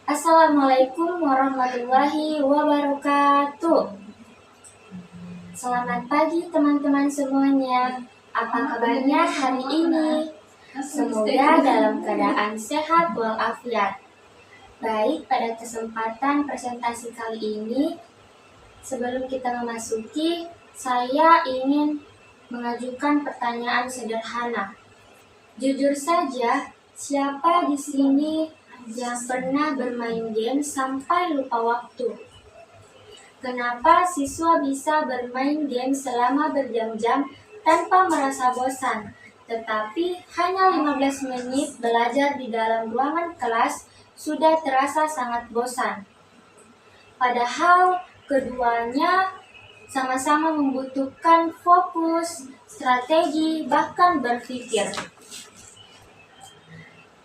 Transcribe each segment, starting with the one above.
Assalamualaikum warahmatullahi wabarakatuh. Selamat pagi teman-teman semuanya. Apa kabarnya hari ini? Semoga dalam keadaan sehat walafiat. Baik, pada kesempatan presentasi kali ini, sebelum kita memasuki, saya ingin mengajukan pertanyaan sederhana. Jujur saja, siapa di sini yang pernah bermain game sampai lupa waktu? Kenapa siswa bisa bermain game selama berjam-jam tanpa merasa bosan, tetapi hanya 15 menit belajar di dalam ruangan kelas sudah terasa sangat bosan? Padahal keduanya sama-sama membutuhkan fokus, strategi, bahkan berpikir.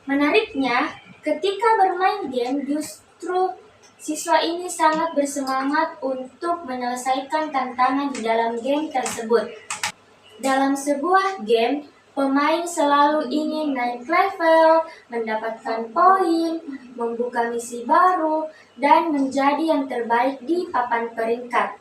Menariknya, ketika bermain game, justru siswa ini sangat bersemangat untuk menyelesaikan tantangan di dalam game tersebut. Dalam sebuah game, pemain selalu ingin naik level, mendapatkan poin, membuka misi baru, dan menjadi yang terbaik di papan peringkat.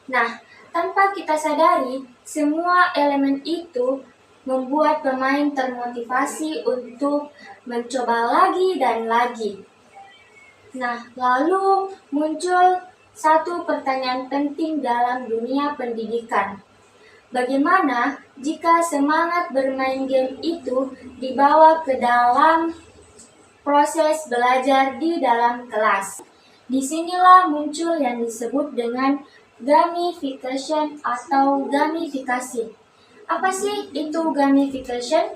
Nah, tanpa kita sadari, semua elemen itu membuat pemain termotivasi untuk mencoba lagi dan lagi. Nah, lalu muncul satu pertanyaan penting dalam dunia pendidikan. Bagaimana jika semangat bermain game itu dibawa ke dalam proses belajar di dalam kelas? Disinilah muncul yang disebut dengan gamification atau gamifikasi. Apa sih itu gamification?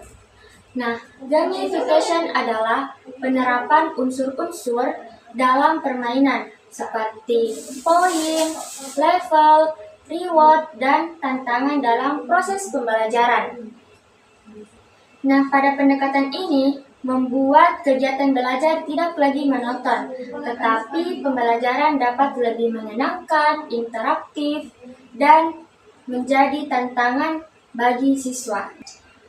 Nah, gamification adalah penerapan unsur-unsur dalam permainan seperti poin, level, reward, dan tantangan dalam proses pembelajaran. Nah, pada pendekatan ini membuat kegiatan belajar tidak lagi monoton, tetapi pembelajaran dapat lebih menyenangkan, interaktif, dan menjadi tantangan bagi siswa.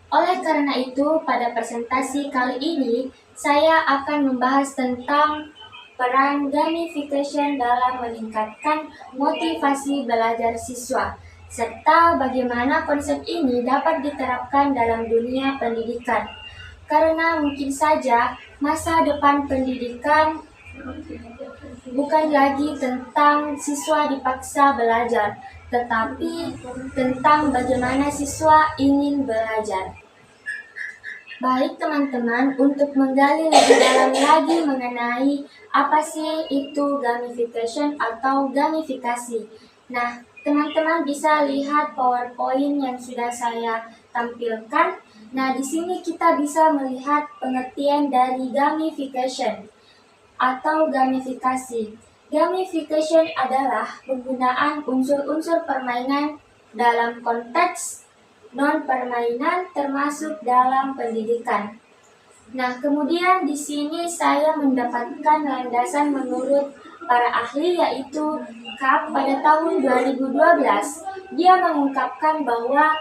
Oleh karena itu, pada presentasi kali ini, saya akan membahas tentang peran gamification dalam meningkatkan motivasi belajar siswa, serta bagaimana konsep ini dapat diterapkan dalam dunia pendidikan. Karena mungkin saja masa depan pendidikan bukan lagi tentang siswa dipaksa belajar, tetapi tentang bagaimana siswa ingin belajar. Baik teman-teman, untuk menggali lebih dalam lagi mengenai apa sih itu gamification atau gamifikasi. Nah, teman-teman bisa lihat PowerPoint yang sudah saya tampilkan. Nah, di sini kita bisa melihat pengertian dari gamification atau gamifikasi. Gamification adalah penggunaan unsur-unsur permainan dalam konteks non-permainan termasuk dalam pendidikan. Nah, kemudian di sini saya mendapatkan landasan menurut para ahli yaitu KAP pada tahun 2012. Dia mengungkapkan bahwa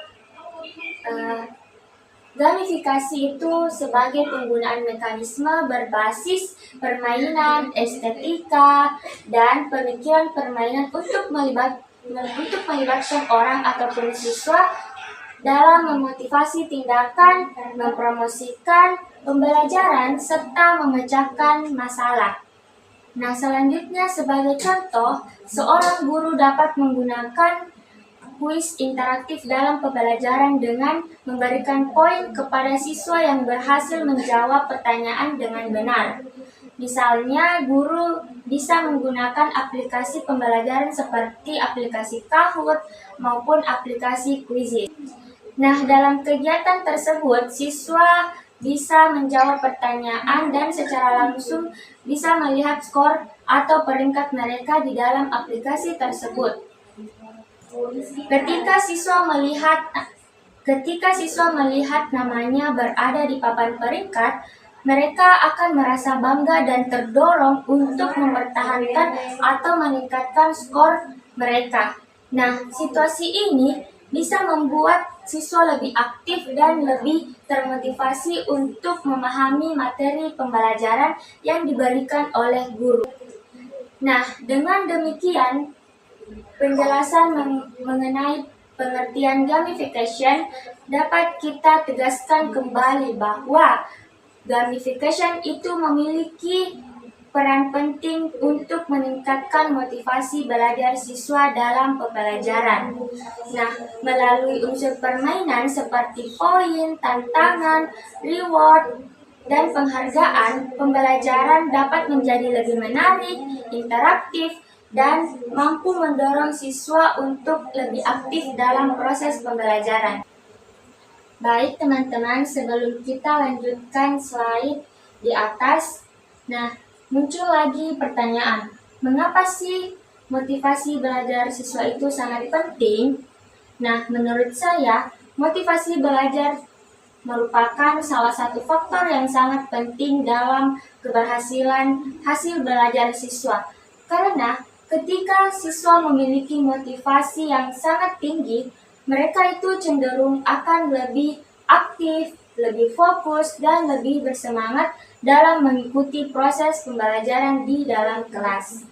gamifikasi itu sebagai penggunaan mekanisme berbasis permainan, estetika, dan pemikiran permainan untuk melibatkan orang ataupun siswa dalam memotivasi tindakan, mempromosikan pembelajaran, serta memecahkan masalah. Nah, selanjutnya sebagai contoh, seorang guru dapat menggunakan kuis interaktif dalam pembelajaran dengan memberikan poin kepada siswa yang berhasil menjawab pertanyaan dengan benar. Misalnya, guru bisa menggunakan aplikasi pembelajaran seperti aplikasi Kahoot maupun aplikasi Quizizz. Nah, dalam kegiatan tersebut, siswa bisa menjawab pertanyaan dan secara langsung bisa melihat skor atau peringkat mereka di dalam aplikasi tersebut. Ketika siswa melihat namanya berada di papan peringkat, mereka akan merasa bangga dan terdorong untuk mempertahankan atau meningkatkan skor mereka. Nah, situasi ini bisa membuat siswa lebih aktif dan lebih termotivasi untuk memahami materi pembelajaran yang diberikan oleh guru. Nah, dengan demikian, penjelasan mengenai pengertian gamification dapat kita tegaskan kembali bahwa gamification itu memiliki peran penting untuk meningkatkan motivasi belajar siswa dalam pembelajaran. Nah, melalui unsur permainan seperti poin, tantangan, reward, dan penghargaan, pembelajaran dapat menjadi lebih menarik, interaktif, dan mampu mendorong siswa untuk lebih aktif dalam proses pembelajaran. Baik teman-teman, sebelum kita lanjutkan slide di atas, nah muncul lagi pertanyaan, mengapa sih motivasi belajar siswa itu sangat penting? Nah, menurut saya, motivasi belajar merupakan salah satu faktor yang sangat penting dalam keberhasilan hasil belajar siswa. Karena ketika siswa memiliki motivasi yang sangat tinggi, mereka itu cenderung akan lebih aktif, lebih fokus, dan lebih bersemangat dalam mengikuti proses pembelajaran di dalam kelas.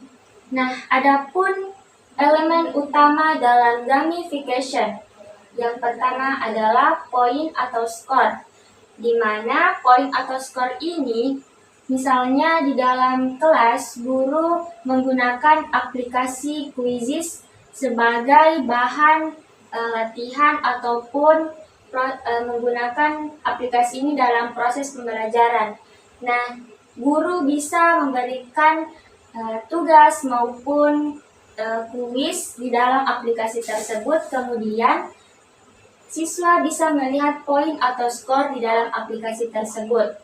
Nah, adapun elemen utama dalam gamification. Yang pertama adalah poin atau skor, di mana poin atau skor ini misalnya di dalam kelas guru menggunakan aplikasi Quizizz sebagai bahan latihan ataupun menggunakan aplikasi ini dalam proses pembelajaran. Nah, guru bisa memberikan tugas maupun kuis di dalam aplikasi tersebut, kemudian siswa bisa melihat poin atau skor di dalam aplikasi tersebut.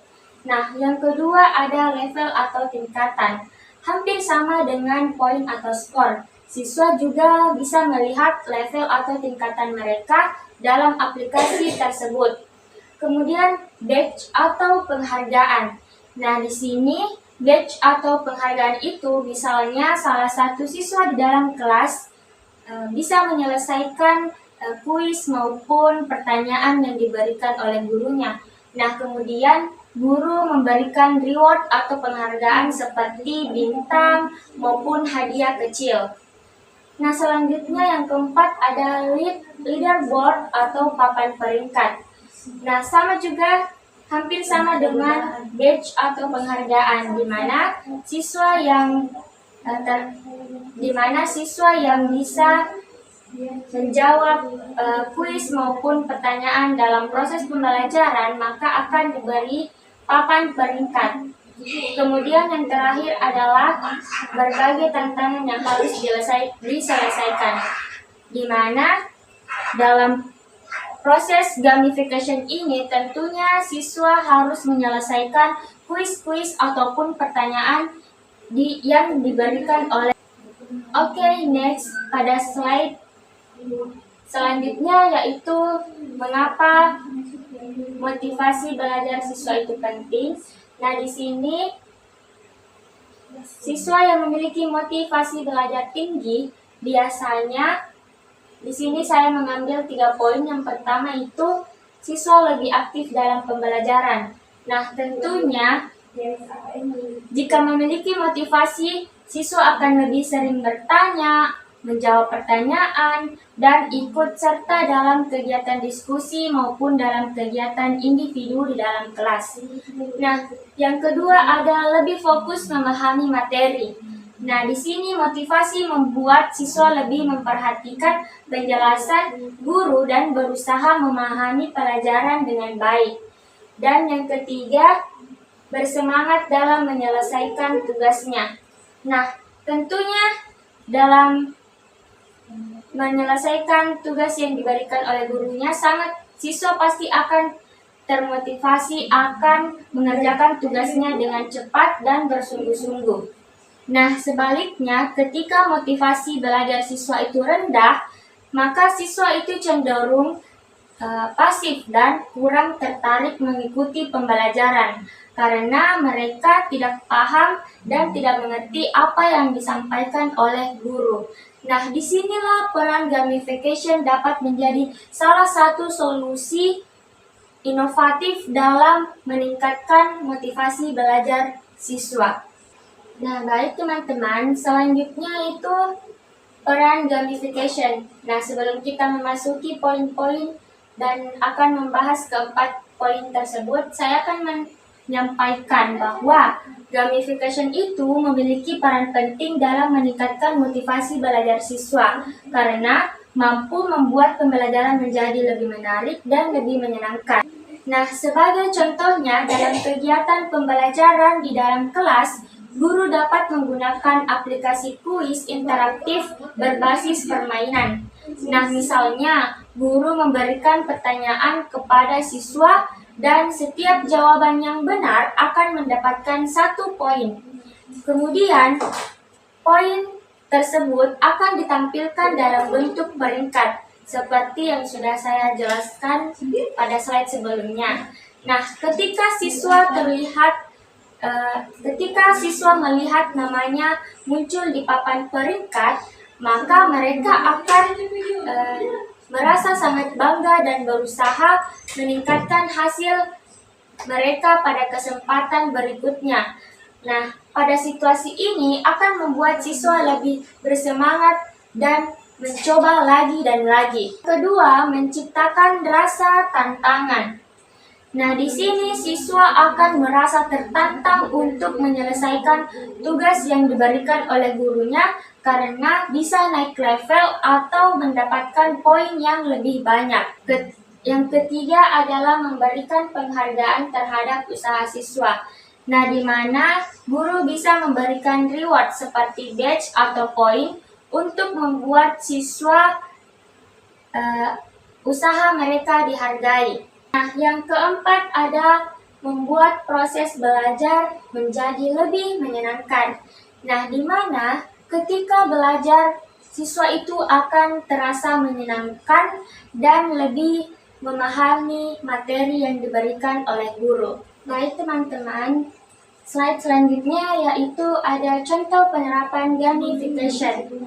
Nah, yang kedua ada level atau tingkatan. Hampir sama dengan poin atau skor. Siswa juga bisa melihat level atau tingkatan mereka dalam aplikasi tersebut. Kemudian badge atau penghargaan. Nah, di sini badge atau penghargaan itu misalnya salah satu siswa di dalam kelas bisa menyelesaikan kuis maupun pertanyaan yang diberikan oleh gurunya. Nah, kemudian guru memberikan reward atau penghargaan seperti bintang maupun hadiah kecil. Nah, selanjutnya yang keempat ada leaderboard atau papan peringkat. Nah, sama juga hampir sama dengan badge atau penghargaan, di mana siswa yang bisa menjawab kuis maupun pertanyaan dalam proses pembelajaran maka akan diberi papan peringkat. Kemudian yang terakhir adalah berbagai tantangan yang harus diselesaikan, di mana dalam proses gamification ini tentunya siswa harus menyelesaikan kuis-kuis ataupun pertanyaan yang diberikan oleh. Oke, next pada slide selanjutnya yaitu mengapa motivasi belajar siswa itu penting. Nah, di sini siswa yang memiliki motivasi belajar tinggi biasanya di sini saya mengambil 3 poin. Yang pertama itu siswa lebih aktif dalam pembelajaran. Nah, tentunya jika memiliki motivasi, siswa akan lebih sering bertanya, menjawab pertanyaan, dan ikut serta dalam kegiatan diskusi maupun dalam kegiatan individu di dalam kelas. Nah, yang kedua ada lebih fokus memahami materi. Nah, di sini motivasi membuat siswa lebih memperhatikan penjelasan guru dan berusaha memahami pelajaran dengan baik. Dan yang ketiga, bersemangat dalam menyelesaikan tugasnya. Nah, tentunya dalam menyelesaikan tugas yang diberikan oleh gurunya, siswa pasti akan termotivasi akan mengerjakan tugasnya dengan cepat dan bersungguh-sungguh. Nah, sebaliknya ketika motivasi belajar siswa itu rendah, maka siswa itu cenderung pasif dan kurang tertarik mengikuti pembelajaran karena mereka tidak paham dan tidak mengerti apa yang disampaikan oleh guru. Nah, disinilah peran gamification dapat menjadi salah satu solusi inovatif dalam meningkatkan motivasi belajar siswa. Nah, baik teman-teman, selanjutnya itu peran gamification. Nah, sebelum kita memasuki poin-poin dan akan membahas keempat poin tersebut, saya akan menyampaikan bahwa gamification itu memiliki peran penting dalam meningkatkan motivasi belajar siswa karena mampu membuat pembelajaran menjadi lebih menarik dan lebih menyenangkan. Nah, sebagai contohnya, dalam kegiatan pembelajaran di dalam kelas, guru dapat menggunakan aplikasi kuis interaktif berbasis permainan. Nah, misalnya, guru memberikan pertanyaan kepada siswa dan setiap jawaban yang benar akan mendapatkan 1 poin. Kemudian, poin tersebut akan ditampilkan dalam bentuk peringkat, seperti yang sudah saya jelaskan pada slide sebelumnya. Nah, ketika siswa melihat namanya muncul di papan peringkat, maka mereka akan merasa sangat bangga dan berusaha meningkatkan hasil mereka pada kesempatan berikutnya. Nah, pada situasi ini akan membuat siswa lebih bersemangat dan mencoba lagi dan lagi. Kedua, menciptakan rasa tantangan. Nah, di sini siswa akan merasa tertantang untuk menyelesaikan tugas yang diberikan oleh gurunya karena bisa naik level atau mendapatkan poin yang lebih banyak. Yang ketiga adalah memberikan penghargaan terhadap usaha siswa. Nah, di mana guru bisa memberikan reward seperti badge atau poin untuk membuat siswa usaha mereka dihargai. Nah, yang keempat ada membuat proses belajar menjadi lebih menyenangkan. Nah, di mana ketika belajar, siswa itu akan terasa menyenangkan dan lebih memahami materi yang diberikan oleh guru. Baik teman-teman, slide selanjutnya yaitu ada contoh penerapan gamification.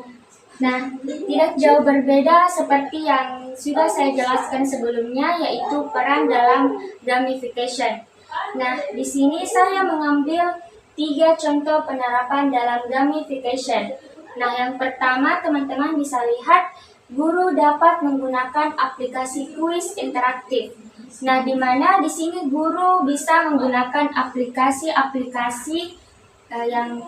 Nah, tidak jauh berbeda seperti yang sudah saya jelaskan sebelumnya, yaitu peran dalam gamification. Nah, di sini saya mengambil 3 contoh penerapan dalam gamification. Nah, yang pertama teman-teman bisa lihat, guru dapat menggunakan aplikasi kuis interaktif. Nah, di mana di sini guru bisa menggunakan aplikasi-aplikasi yang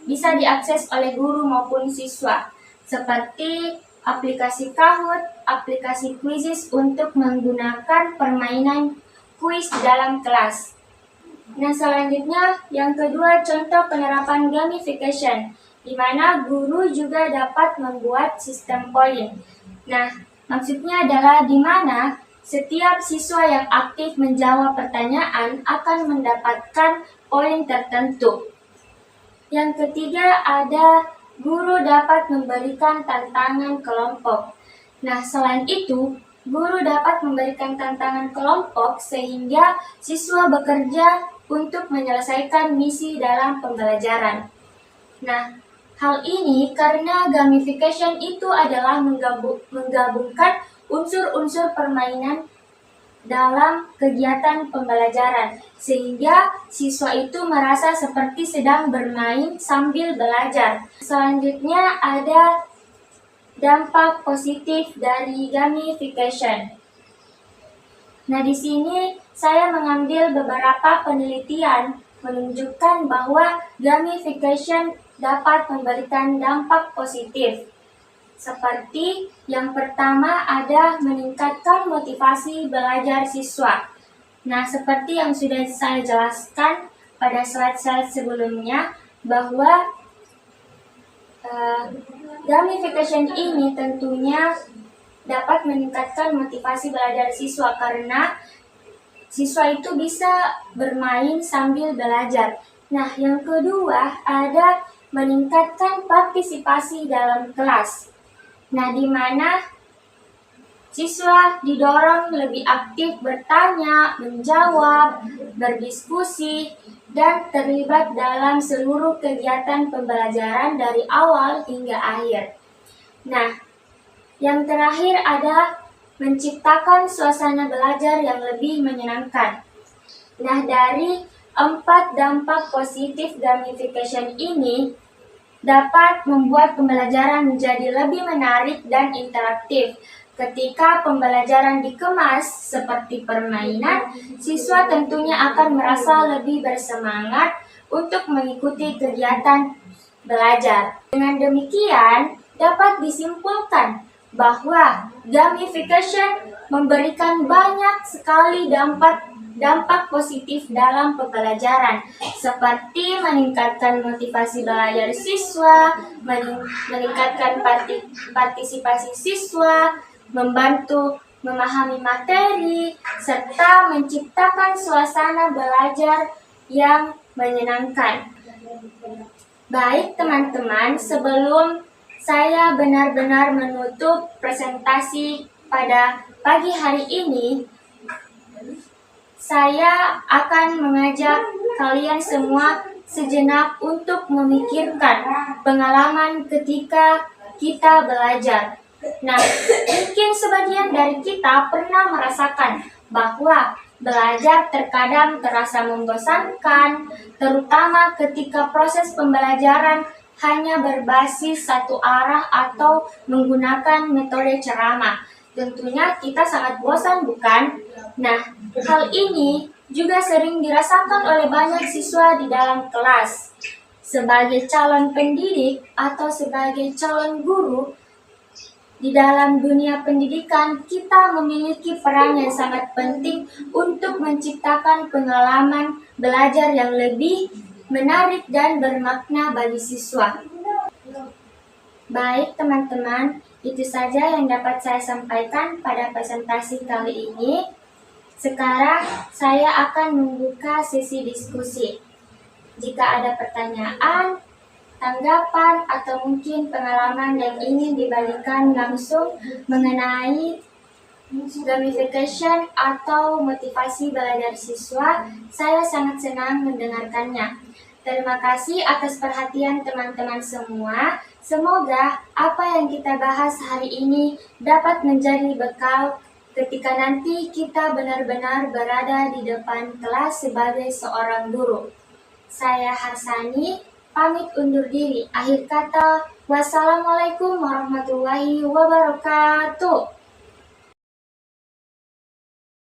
bisa diakses oleh guru maupun siswa, seperti aplikasi Kahoot, aplikasi Quizizz untuk menggunakan permainan kuis dalam kelas. Nah, selanjutnya yang kedua contoh penerapan gamification, di mana guru juga dapat membuat sistem poin. Nah, maksudnya adalah di mana setiap siswa yang aktif menjawab pertanyaan akan mendapatkan poin tertentu. Yang ketiga ada guru dapat memberikan tantangan kelompok. Nah, selain itu, guru dapat memberikan tantangan kelompok sehingga siswa bekerja untuk menyelesaikan misi dalam pembelajaran. Nah, hal ini karena gamification itu adalah menggabungkan unsur-unsur permainan dalam kegiatan pembelajaran, sehingga siswa itu merasa seperti sedang bermain sambil belajar. Selanjutnya ada dampak positif dari gamification. Nah, di sini saya mengambil beberapa penelitian menunjukkan bahwa gamification dapat memberikan dampak positif. Seperti yang pertama ada meningkatkan motivasi belajar siswa. Nah, seperti yang sudah saya jelaskan pada slide-slide sebelumnya, bahwa gamification ini tentunya dapat meningkatkan motivasi belajar siswa karena siswa itu bisa bermain sambil belajar. Nah, yang kedua ada meningkatkan partisipasi dalam kelas. Nah, di mana siswa didorong lebih aktif bertanya, menjawab, berdiskusi, dan terlibat dalam seluruh kegiatan pembelajaran dari awal hingga akhir. Nah, yang terakhir ada menciptakan suasana belajar yang lebih menyenangkan. Nah, dari 4 dampak positif gamification ini dapat membuat pembelajaran menjadi lebih menarik dan interaktif. Ketika pembelajaran dikemas seperti permainan, siswa tentunya akan merasa lebih bersemangat untuk mengikuti kegiatan belajar. Dengan demikian, dapat disimpulkan bahwa gamification memberikan banyak sekali dampak positif dalam pembelajaran, seperti meningkatkan motivasi belajar siswa, meningkatkan partisipasi siswa, membantu memahami materi, serta menciptakan suasana belajar yang menyenangkan. Baik teman-teman, sebelum saya benar-benar menutup presentasi pada pagi hari ini, saya akan mengajak kalian semua sejenak untuk memikirkan pengalaman ketika kita belajar. Nah, mungkin sebagian dari kita pernah merasakan bahwa belajar terkadang terasa membosankan, terutama ketika proses pembelajaran hanya berbasis satu arah atau menggunakan metode ceramah. Tentunya kita sangat bosan, bukan? Nah, hal ini juga sering dirasakan oleh banyak siswa di dalam kelas. Sebagai calon pendidik atau sebagai calon guru, di dalam dunia pendidikan, kita memiliki peran yang sangat penting untuk menciptakan pengalaman belajar yang lebih menarik dan bermakna bagi siswa. Baik teman-teman, itu saja yang dapat saya sampaikan pada presentasi kali ini. Sekarang saya akan membuka sesi diskusi. Jika ada pertanyaan, tanggapan, atau mungkin pengalaman yang ingin dibagikan langsung mengenai gamification atau motivasi belajar siswa, saya sangat senang mendengarkannya. Terima kasih atas perhatian teman-teman semua. Semoga apa yang kita bahas hari ini dapat menjadi bekal ketika nanti kita benar-benar berada di depan kelas sebagai seorang guru. Saya Harsani, pamit undur diri. Akhir kata, wassalamualaikum warahmatullahi wabarakatuh.